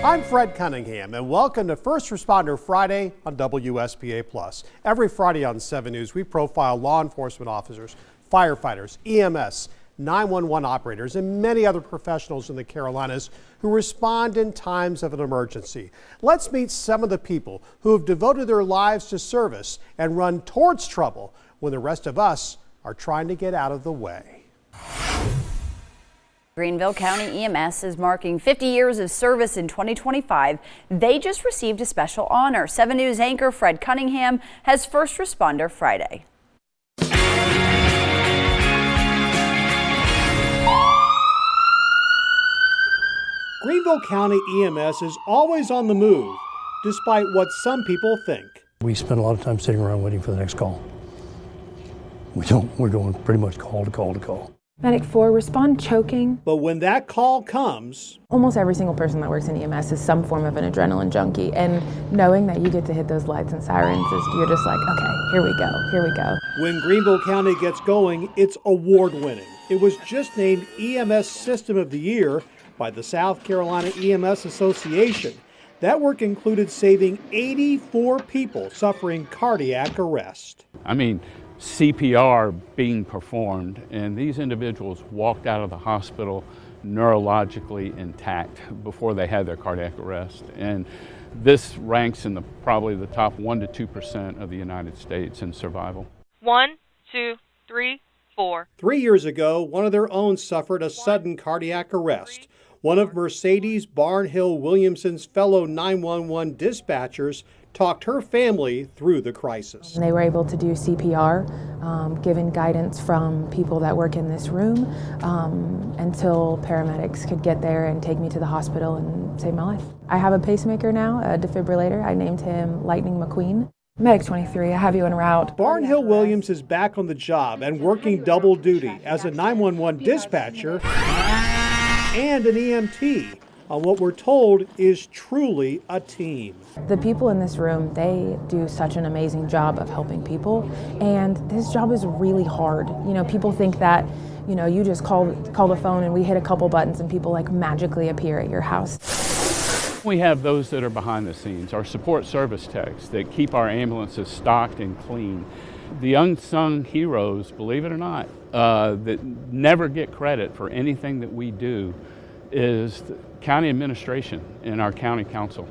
I'm Fred Cunningham, and welcome to First Responder Friday on WSPA+. Every Friday on 7 News, we profile law enforcement officers, firefighters, EMS, 911 operators, and many other professionals in the Carolinas who respond in times of an emergency. Let's meet some of the people who have devoted their lives to service and run towards trouble when the rest of us are trying to get out of the way. Greenville County EMS is marking 50 years of service in 2025. They just received a special honor. 7 News anchor Fred Cunningham has First Responder Friday. Greenville County EMS is always on the move, despite what some people think. We spend a lot of time sitting around waiting for the next call. We don't. We're going pretty much call to call to call. Medic 4, respond choking. But when that call comes, almost every single person that works in EMS is some form of an adrenaline junkie, and knowing that you get to hit those lights and sirens, you're just like, okay, here we go. When Greenville County gets going, it's award-winning. It was just named EMS System of the Year by the South Carolina EMS Association. That work included saving 84 people suffering cardiac arrest. I mean, CPR being performed, and these individuals walked out of the hospital neurologically intact before they had their cardiac arrest. And this ranks in probably the top 1% to 2% of the United States in survival. 1, 2, 3, 4. 3 years ago, one of their own suffered a sudden cardiac arrest. One of Mercedes Barnhill Williamson's fellow 911 dispatchers talked her family through the crisis. They were able to do CPR, given guidance from people that work in this room, until paramedics could get there and take me to the hospital and save my life. I have a pacemaker now, a defibrillator. I named him Lightning McQueen. Medic 23, I have you en route. Barnhill Williams is back on the job and working double duty as a 911 dispatcher and an EMT on what we're told is truly a team. The people in this room, they do such an amazing job of helping people, and this job is really hard. You know, people think that, you know, you just call the phone and we hit a couple buttons and people like magically appear at your house. We have those that are behind the scenes, our support service techs that keep our ambulances stocked and clean. The unsung heroes, believe it or not, that never get credit for anything that we do is the county administration and our county council.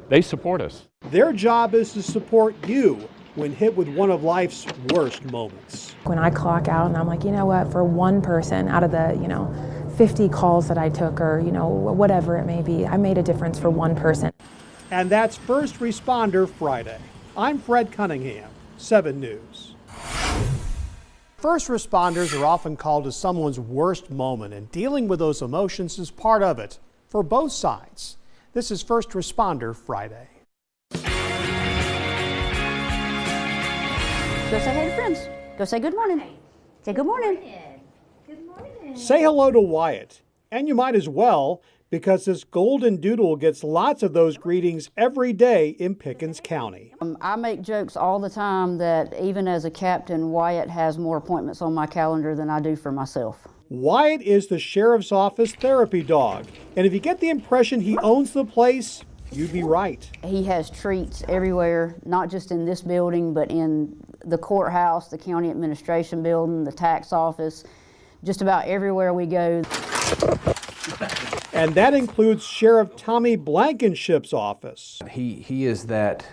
They support us. Their job is to support you when hit with one of life's worst moments. When I clock out and I'm like, you know what, for one person out of the, 50 calls that I took, or, whatever it may be, I made a difference for one person. And that's First Responder Friday. I'm Fred Cunningham, 7 News. First responders are often called to someone's worst moment, and dealing with those emotions is part of it for both sides. This is First Responder Friday. Go say hey to friends. Go say good morning. Say good morning. Good morning. Say hello to Wyatt, and you might as well, because this golden doodle gets lots of those greetings every day in Pickens County. I make jokes all the time that even as a captain, Wyatt has more appointments on my calendar than I do for myself. Wyatt is the sheriff's office therapy dog, and if you get the impression he owns the place, you'd be right. He has treats everywhere, not just in this building, but in the courthouse, the county administration building, the tax office, just about everywhere we go. And that includes Sheriff Tommy Blankenship's office. He is that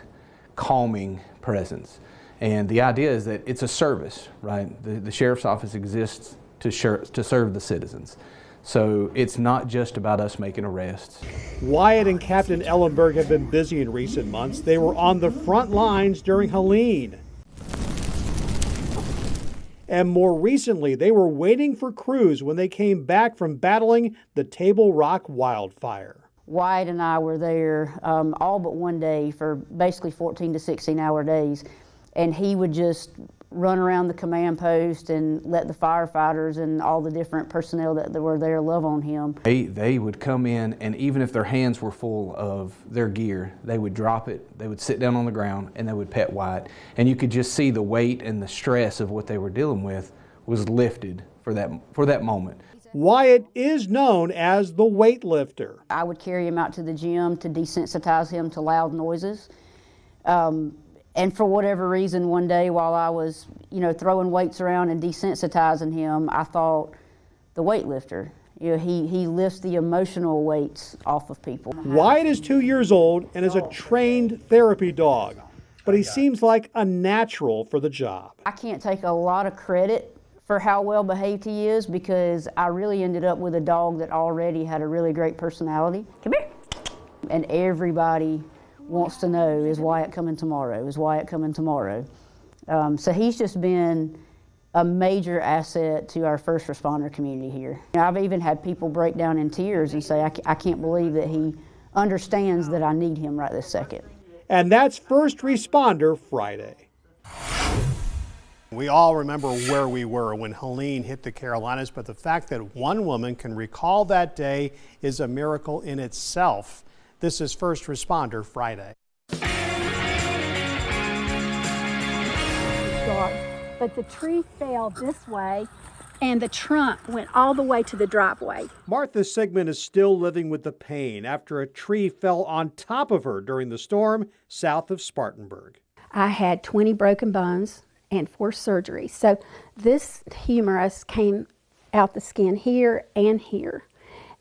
calming presence. And the idea is that it's a service, right? The sheriff's office exists to serve the citizens. So it's not just about us making arrests. Wyatt and Captain Ellenberg have been busy in recent months. They were on the front lines during Helene. And more recently, they were waiting for crews when they came back from battling the Table Rock wildfire. Wyatt and I were there all but one day for basically 14 to 16-hour days, and he would just run around the command post and let the firefighters and all the different personnel that were there love on him. They would come in, and even if their hands were full of their gear, they would drop it, they would sit down on the ground, and they would pet Wyatt. And you could just see the weight and the stress of what they were dealing with was lifted for that moment. Wyatt is known as the weightlifter. I would carry him out to the gym to desensitize him to loud noises. And for whatever reason, one day while I was, throwing weights around and desensitizing him, I thought, the weightlifter. He lifts the emotional weights off of people. Wyatt is 2 years old and is a trained therapy dog, but he seems like a natural for the job. I can't take a lot of credit for how well behaved he is because I really ended up with a dog that already had a really great personality. Come here. And everybody wants to know, is Wyatt coming tomorrow? Is Wyatt coming tomorrow? So he's just been a major asset to our first responder community here. I've even had people break down in tears and say, I can't believe that he understands that I need him right this second. And that's First Responder Friday. We all remember where we were when Helene hit the Carolinas, but the fact that one woman can recall that day is a miracle in itself. This is First Responder Friday. But the tree fell this way and the trunk went all the way to the driveway. Martha Sigmund is still living with the pain after a tree fell on top of her during the storm south of Spartanburg. I had 20 broken bones and 4 surgeries. So this humerus came out the skin here and here.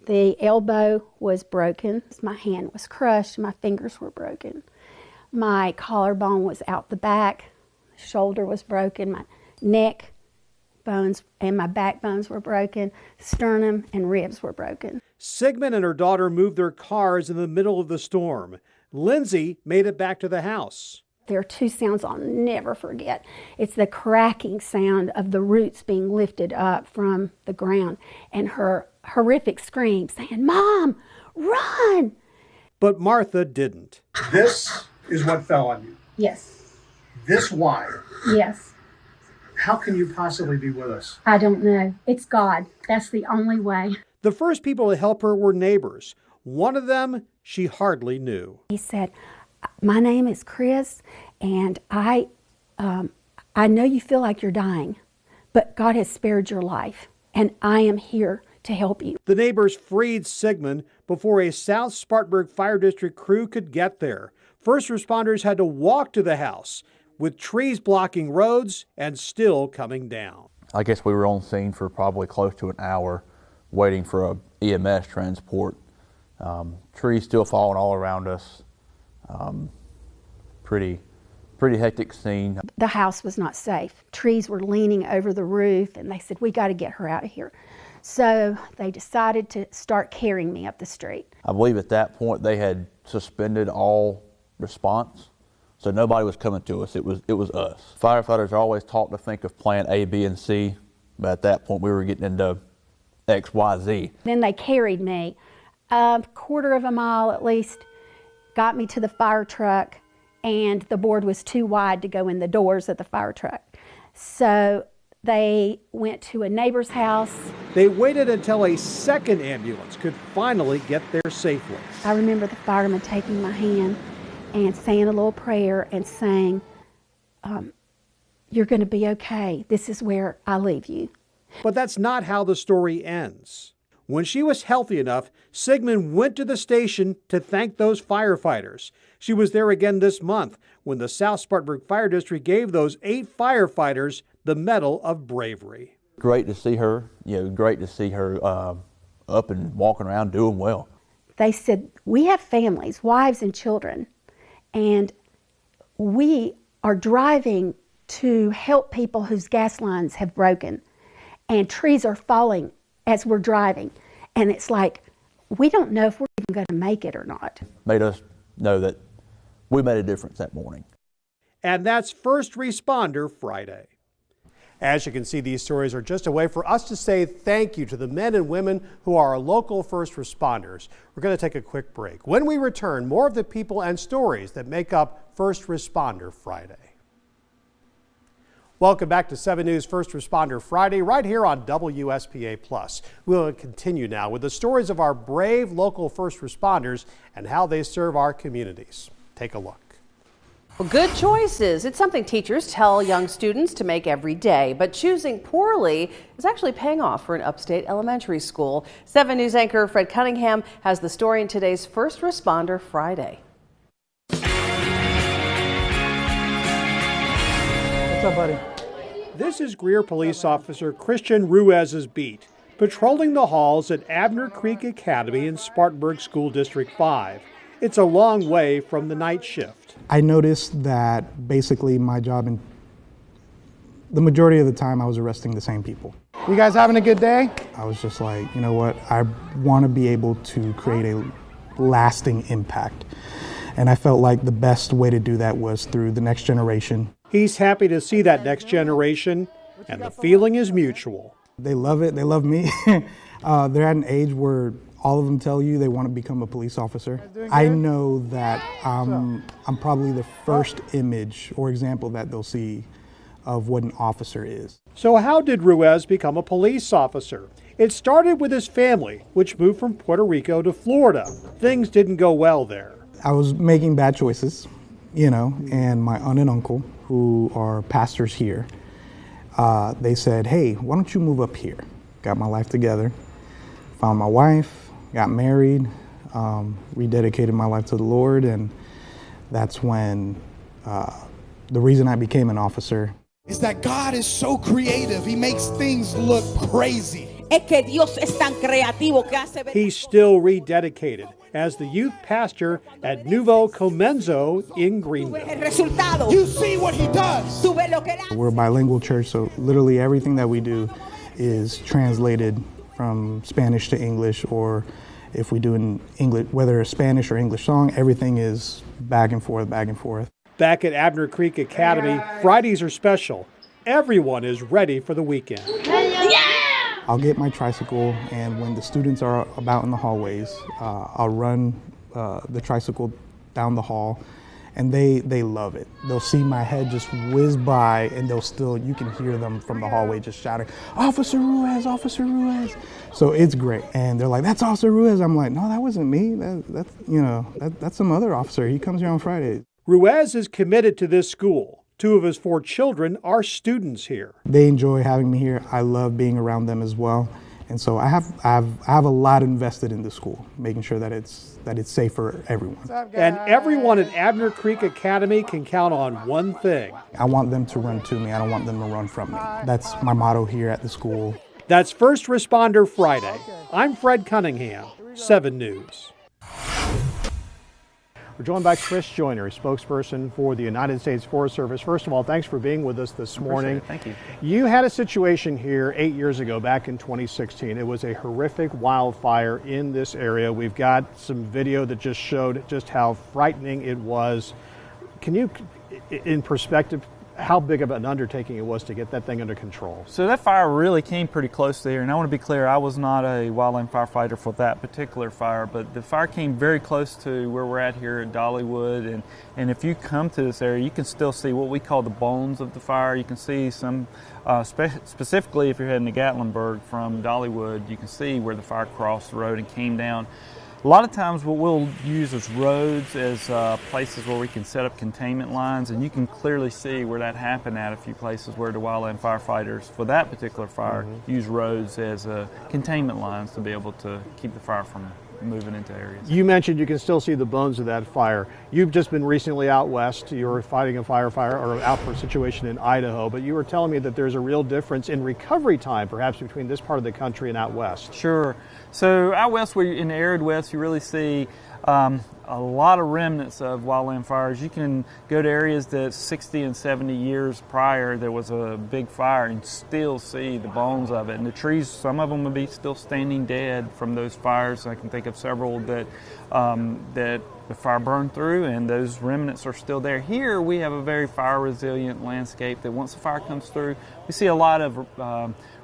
The elbow was broken. My hand was crushed. My fingers were broken. My collarbone was out the back. Shoulder was broken, my neck bones and my backbones were broken, sternum and ribs were broken. Sigmund and her daughter moved their cars in the middle of the storm. Lindsay made it back to the house. There are 2 sounds I'll never forget. It's the cracking sound of the roots being lifted up from the ground and her horrific scream saying, "Mom, run!" But Martha didn't. This is what fell on you. Yes. This wire. Yes. How can you possibly be with us? I don't know. It's God. That's the only way. The first people to help her were neighbors. One of them she hardly knew. He said, "My name is Chris, and I know you feel like you're dying, but God has spared your life, and I am here to help you." The neighbors freed Sigmund before a South Spartanburg Fire District crew could get there. First responders had to walk to the house, with trees blocking roads and still coming down. I guess we were on scene for probably close to an hour waiting for a EMS transport. Trees still falling all around us. Pretty hectic scene. The house was not safe. Trees were leaning over the roof and they said, "We got to get her out of here." So they decided to start carrying me up the street. I believe at that point they had suspended all response. So nobody was coming to us, it was us. Firefighters are always taught to think of plan A, B, and C, but at that point we were getting into X, Y, Z. Then they carried me a quarter of a mile at least, got me to the fire truck, and the board was too wide to go in the doors of the fire truck. So they went to a neighbor's house. They waited until a second ambulance could finally get there safely. I remember the fireman taking my hand and saying a little prayer and saying, "You're going to be okay. This is where I leave you." But that's not how the story ends. When she was healthy enough, Sigmund went to the station to thank those firefighters. She was there again this month when the South Spartanburg Fire District gave those 8 firefighters the Medal of Bravery. Great to see her, great to see her up and walking around doing well. They said, "We have families, wives and children, and we are driving to help people whose gas lines have broken, and trees are falling as we're driving." And it's like, we don't know if we're even going to make it or not. Made us know that we made a difference that morning. And that's First Responder Friday. As you can see, these stories are just a way for us to say thank you to the men and women who are our local first responders. We're going to take a quick break. When we return, more of the people and stories that make up First Responder Friday. Welcome back to 7 News First Responder Friday, right here on WSPA+. We'll continue now with the stories of our brave local first responders and how they serve our communities. Take a look. Well, good choices. It's something teachers tell young students to make every day, but choosing poorly is actually paying off for an upstate elementary school. 7 News anchor Fred Cunningham has the story in today's First Responder Friday. What's up, buddy? This is Greer Police Officer Christian Ruiz's beat, patrolling the halls at Abner Creek Academy in Spartanburg School District 5. It's a long way from the night shift. I noticed that basically my job, in the majority of the time, I was arresting the same people. You guys having a good day? I was just like, you know what, I want to be able to create a lasting impact. And I felt like the best way to do that was through the next generation. He's happy to see that next generation, and the feeling is mutual. They love it, they love me. They're at an age where all of them tell you they want to become a police officer. I know that I'm probably the first image or example that they'll see of what an officer is. So how did Ruiz become a police officer? It started with his family, which moved from Puerto Rico to Florida. Things didn't go well there. I was making bad choices, you know, and my aunt and uncle, who are pastors here, they said, hey, why don't you move up here? Got my life together, found my wife, got married, rededicated my life to the Lord, and that's when the reason I became an officer is that God is so creative. He makes things look crazy. He's still rededicated as the youth pastor at Nuevo Comenzo in Greenville. You see what he does. We're a bilingual church, so literally everything that we do is translated from Spanish to English, or if we do an English, whether a Spanish or English song, everything is back and forth, back and forth. Back at Abner Creek Academy, Fridays are special. Everyone is ready for the weekend. I'll get my tricycle, and when the students are about in the hallways, I'll run the tricycle down the hall, and they love it. They'll see my head just whiz by, and you can hear them from the hallway just shouting, Officer Ruiz, Officer Ruiz. So it's great. And they're like, that's Officer Ruiz. I'm like, no, that wasn't me. That's some other officer. He comes here on Fridays. Ruiz is committed to this school. 2 of his 4 children are students here. They enjoy having me here. I love being around them as well. And so I have a lot invested in the school, making sure that it's safe for everyone. And everyone at Abner Creek Academy can count on one thing. I want them to run to me. I don't want them to run from me. That's my motto here at the school. That's First Responder Friday. I'm Fred Cunningham, 7 News. We're joined by Chris Joyner, spokesperson for the United States Forest Service. First of all, thanks for being with us this morning. Thank you. You had a situation here 8 years ago, back in 2016. It was a horrific wildfire in this area. We've got some video that just showed just how frightening it was. Can you, in perspective, how big of an undertaking it was to get that thing under control? So that fire really came pretty close there, and I want to be clear, I was not a wildland firefighter for that particular fire, but the fire came very close to where we're at here at Dollywood, and if you come to this area, you can still see what we call the bones of the fire. You can see some, specifically if you're heading to Gatlinburg from Dollywood, you can see where the fire crossed the road and came down. A lot of times what we'll use is roads as places where we can set up containment lines, and you can clearly see where that happened at a few places where the wildland firefighters for that particular fire use roads as containment lines to be able to keep the fire from moving into areas. You mentioned you can still see the bones of that fire. You've just been recently out west. You were fighting a firefighter or out for a situation in Idaho, but you were telling me that there's a real difference in recovery time perhaps between this part of the country and out west. Sure. So out west, in the arid west, you really see a lot of remnants of wildland fires. You can go to areas that 60 and 70 years prior there was a big fire and still see the bones of it. And the trees, some of them would be still standing dead from those fires. I can think of several that the fire burned through, and those remnants are still there. Here we have a very fire resilient landscape that once the fire comes through, we see a lot of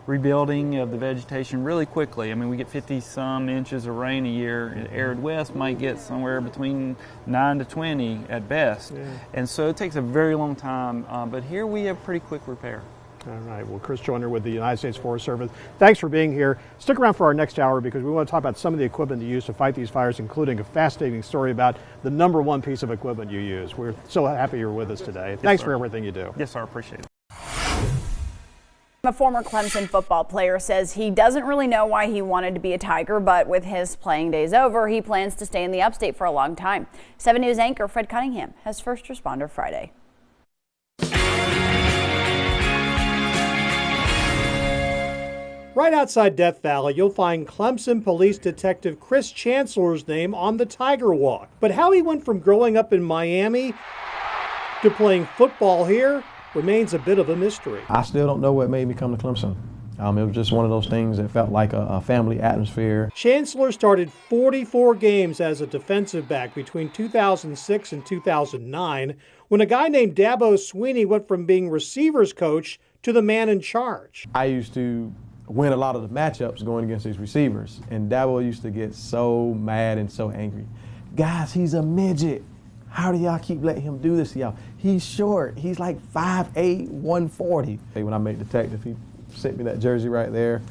rebuilding of the vegetation really quickly. I mean, we get 50-some inches of rain a year. Arid West might get somewhere between 9 to 20 at best. Yeah. And so it takes a very long time, but here we have pretty quick repair. All right, well, Chris Joyner with the United States Forest Service, thanks for being here. Stick around for our next hour because we want to talk about some of the equipment you use to fight these fires, including a fascinating story about the #1 piece of equipment you use. We're so happy you're with us today. Thanks for everything you do. Yes, sir, appreciate it. A former Clemson football player says he doesn't really know why he wanted to be a Tiger, but with his playing days over, he plans to stay in the upstate for a long time. 7 News anchor Fred Cunningham has First Responder Friday. Right outside Death Valley, you'll find Clemson Police Detective Chris Chancellor's name on the Tiger Walk. But how he went from growing up in Miami to playing football here remains a bit of a mystery. I still don't know what made me come to Clemson. It was just one of those things that felt like a family atmosphere. Chancellor started 44 games as a defensive back between 2006 and 2009 when a guy named Dabo Sweeney went from being receivers coach to the man in charge. I used to win a lot of the matchups going against these receivers, and Dabo used to get so mad and so angry. Guys, he's a midget. How do y'all keep letting him do this to y'all? He's short. He's like 5'8", 140. When I made detective, he sent me that jersey right there.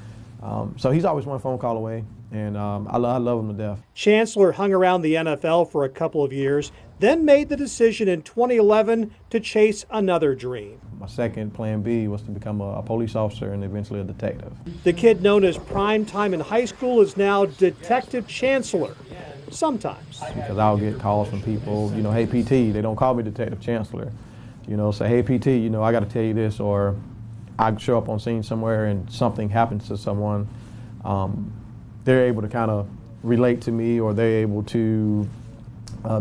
So he's always one phone call away, and I love him to death. Chancellor hung around the NFL for a couple of years, then made the decision in 2011 to chase another dream. My second plan B was to become a police officer and eventually a detective. The kid known as Prime Time in high school is now Detective Chancellor. Sometimes. Because I'll get calls from people, hey PT, they don't call me Detective Chancellor. Say, hey PT, I got to tell you this, or I show up on scene somewhere and something happens to someone. They're able to kind of relate to me, or they're able to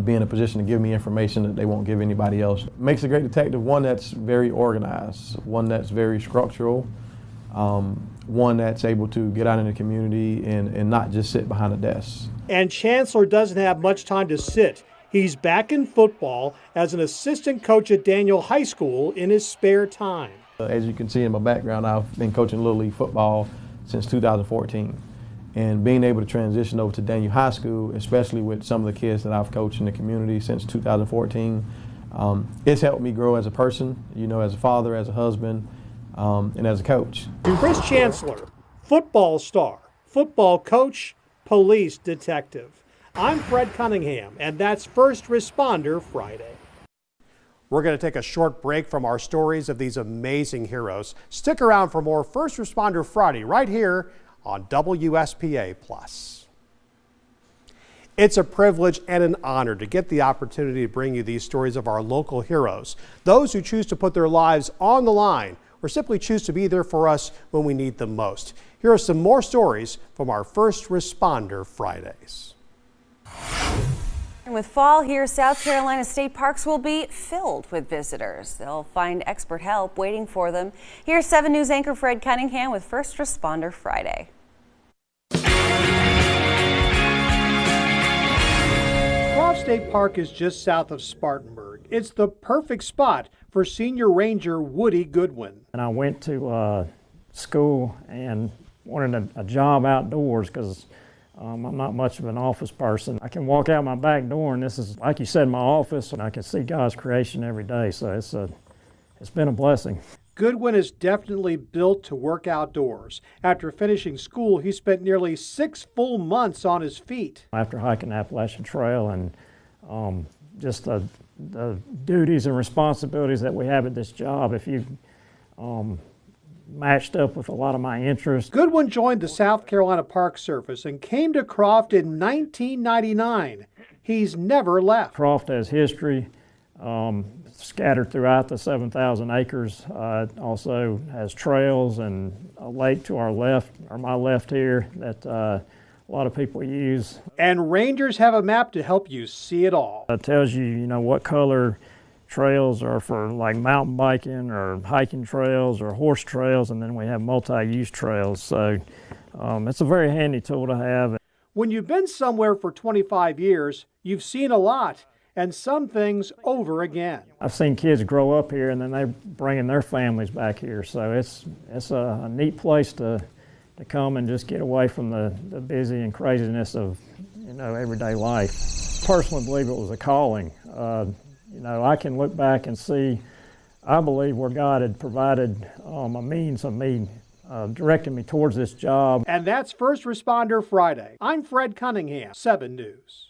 be in a position to give me information that they won't give anybody else. Makes a great detective one that's very organized, one that's very structural, one that's able to get out in the community and not just sit behind a desk. And Chancellor doesn't have much time to sit. He's back in football as an assistant coach at Daniel High School in his spare time. As you can see in my background, I've been coaching Little League football since 2014. And being able to transition over to Daniel High School, especially with some of the kids that I've coached in the community since 2014, it's helped me grow as a person, as a father, as a husband, and as a coach. Chris Chancellor, football star, football coach, police detective. I'm Fred Cunningham, and that's First Responder Friday. We're going to take a short break from our stories of these amazing heroes. Stick around for more First Responder Friday right here on WSPA+. It's a privilege and an honor to get the opportunity to bring you these stories of our local heroes, those who choose to put their lives on the line or simply choose to be there for us when we need them most. Here are some more stories from our First Responder Fridays. And with fall here, South Carolina state parks will be filled with visitors. They'll find expert help waiting for them. Here's 7 News anchor Fred Cunningham with First Responder Friday. Croft State Park is just south of Spartanburg. It's the perfect spot for Senior Ranger Woody Goodwin. And I went to school and wanted a job outdoors because I'm not much of an office person. I can walk out my back door and this is, like you said, my office, and I can see God's creation every day, so it's been a blessing. Goodwin is definitely built to work outdoors. After finishing school, he spent nearly 6 full months on his feet. After hiking the Appalachian Trail and just the duties and responsibilities that we have at this job, if you matched up with a lot of my interests. Goodwin joined the South Carolina Park Service and came to Croft in 1999. He's never left. Croft has history scattered throughout the 7,000 acres. It also has trails and a lake to our left, or my left here, that a lot of people use. And rangers have a map to help you see it all. It tells you, what color trails are for like mountain biking or hiking trails or horse trails, and then we have multi-use trails. So it's a very handy tool to have. When you've been somewhere for 25 years, you've seen a lot, and some things over again. I've seen kids grow up here and then they're bringing their families back here. So it's a neat place to come and just get away from the busy and craziness of everyday life. Personally believe it was a calling. I can look back and see I believe where God had provided a means of me directing me towards this job. And that's First Responder Friday. I'm Fred Cunningham, 7 News.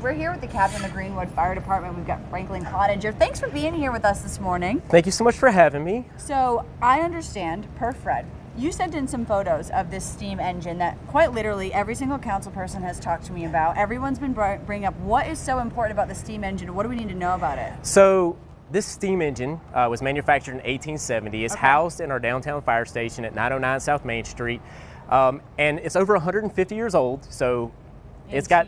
We're here with the captain of the Greenwood Fire Department. We've got Franklin Cottinger. Thanks for being here with us this morning. Thank you so much for having me. So I understand, per Fred, you sent in some photos of this steam engine that quite literally every single council person has talked to me about. Everyone's been bringing up what is so important about the steam engine. What do we need to know about it? So this steam engine was manufactured in 1870. It's housed in our downtown fire station at 909 South Main Street. And it's over 150 years old. So it's got,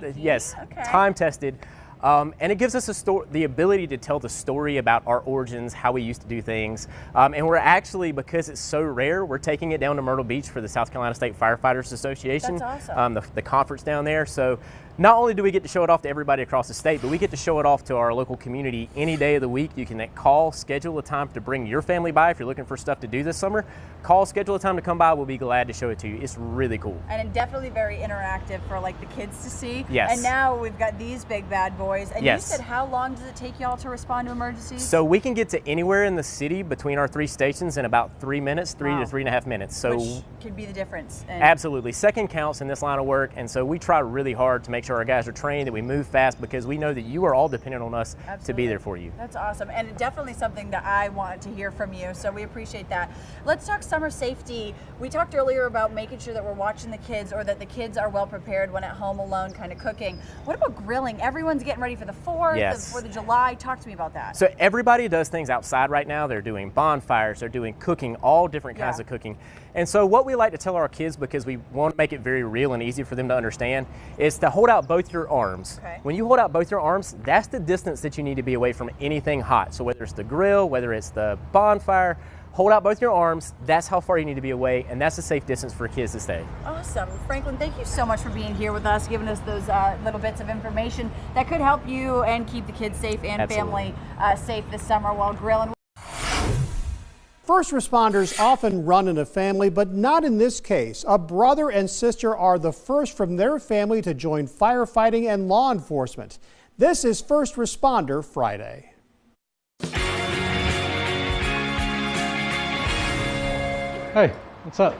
time tested. And it gives us the ability to tell the story about our origins, how we used to do things. And we're actually, because it's so rare, we're taking it down to Myrtle Beach for the South Carolina State Firefighters Association. That's awesome. The conference down there. So not only do we get to show it off to everybody across the state, but we get to show it off to our local community any day of the week. You can call, schedule a time to bring your family by if you're looking for stuff to do this summer. Call, schedule a time to come by. We'll be glad to show it to you. It's really cool. And definitely very interactive for like the kids to see. Yes. And now we've got these big bad boys. And yes. You said how long does it take y'all to respond to emergencies? So we can get to anywhere in the city between our 3 stations in about 3 minutes, 3 to 3.5 minutes. So which could be the difference. Absolutely. Second counts in this line of work. And so we try really hard to make sure our guys are trained, that we move fast, because we know that you are all dependent on us to be there for you. That's awesome, and definitely something that I wanted to hear from you, so we appreciate that. Let's talk summer safety. We talked earlier about making sure that we're watching the kids, or that the kids are well prepared when at home alone kind of cooking. What about grilling? Everyone's getting ready for the 4th, yes. For the July. Talk to me about that. So everybody does things outside right now. They're doing bonfires, they're doing cooking, all different kinds of cooking. And so what we like to tell our kids, because we want to make it very real and easy for them to understand, is to hold out both your arms. Okay. When you hold out both your arms, that's the distance that you need to be away from anything hot. So whether it's the grill, whether it's the bonfire, hold out both your arms. That's how far you need to be away, and that's a safe distance for kids to stay. Awesome. Franklin, thank you so much for being here with us, giving us those little bits of information that could help you and keep the kids safe and family safe this summer while grilling. First responders often run in a family, but not in this case. A brother and sister are the first from their family to join firefighting and law enforcement. This is First Responder Friday. Hey, what's up?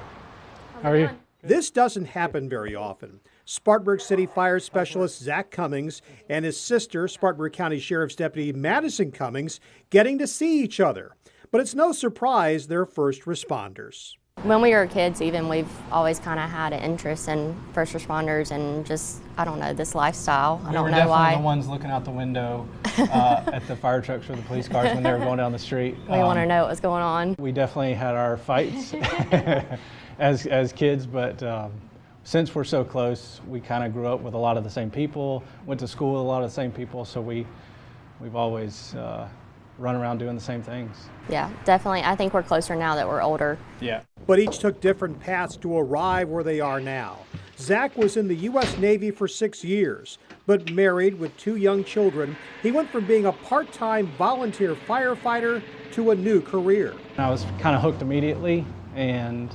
How are you? This doesn't happen very often. Spartanburg City Fire Specialist Zach Cummings and his sister, Spartanburg County Sheriff's Deputy Madison Cummings, getting to see each other. But it's no surprise they're first responders. When we were kids even, we've always kind of had an interest in first responders and just, I don't know, this lifestyle. I don't know why. We were definitely the ones looking out the window at the fire trucks or the police cars when they were going down the street. We want to know what was going on. We definitely had our fights as kids, but since we're so close, we kind of grew up with a lot of the same people, went to school with a lot of the same people, so we've always run around doing the same things. Yeah, definitely. I think we're closer now that we're older. Yeah. But each took different paths to arrive where they are now. Zach was in the U.S. Navy for 6 years, but married with 2 young children, he went from being a part-time volunteer firefighter to a new career. I was kind of hooked immediately, and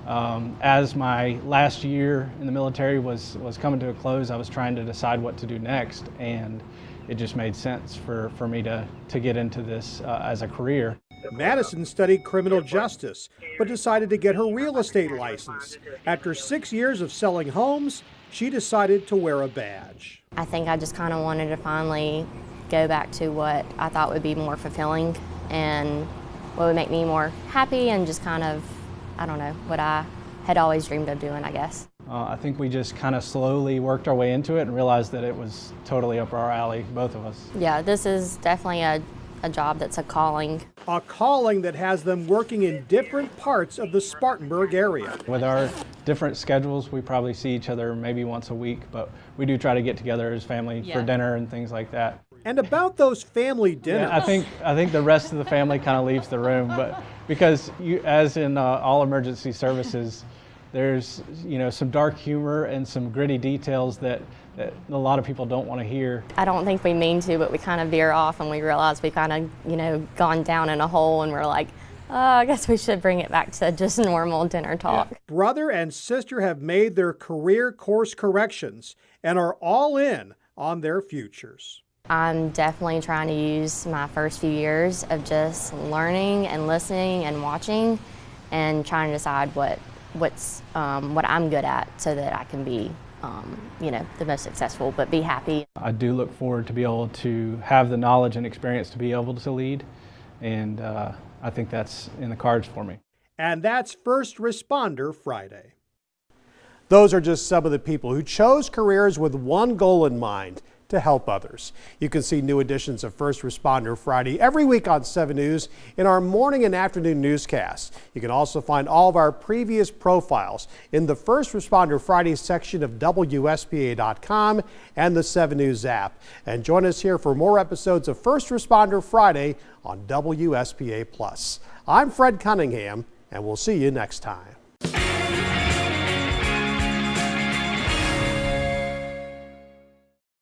as my last year in the military was coming to a close, I was trying to decide what to do next, and it just made sense for me to get into this as a career. Madison studied criminal justice, but decided to get her real estate license. After 6 years of selling homes, she decided to wear a badge. I think I just kind of wanted to finally go back to what I thought would be more fulfilling and what would make me more happy, and just kind of, I don't know, what I had always dreamed of doing, I guess. I think we just kind of slowly worked our way into it and realized that it was totally up our alley, both of us. Yeah, this is definitely a job that's a calling. A calling that has them working in different parts of the Spartanburg area. With our different schedules, we probably see each other maybe once a week, but we do try to get together as family for dinner and things like that. And about those family dinners. Yeah, I think the rest of the family kind of leaves the room, but because as in all emergency services, there's some dark humor and some gritty details that a lot of people don't want to hear. I don't think we mean to, but we kind of veer off and we realize we kind of, gone down in a hole, and we're like, I guess we should bring it back to just normal dinner talk. Yeah. Brother and sister have made their career course corrections and are all in on their futures. I'm definitely trying to use my first few years of just learning and listening and watching and trying to decide what I'm good at so that I can be the most successful, but be happy. I do look forward to be able to have the knowledge and experience to be able to lead, and I think that's in the cards for me. And that's First Responder Friday. Those are just some of the people who chose careers with one goal in mind: to help others. You can see new editions of First Responder Friday every week on 7 News in our morning and afternoon newscasts. You can also find all of our previous profiles in the First Responder Friday section of WSPA.com and the 7 News app. And join us here for more episodes of First Responder Friday on WSPA+. I'm Fred Cunningham, and we'll see you next time.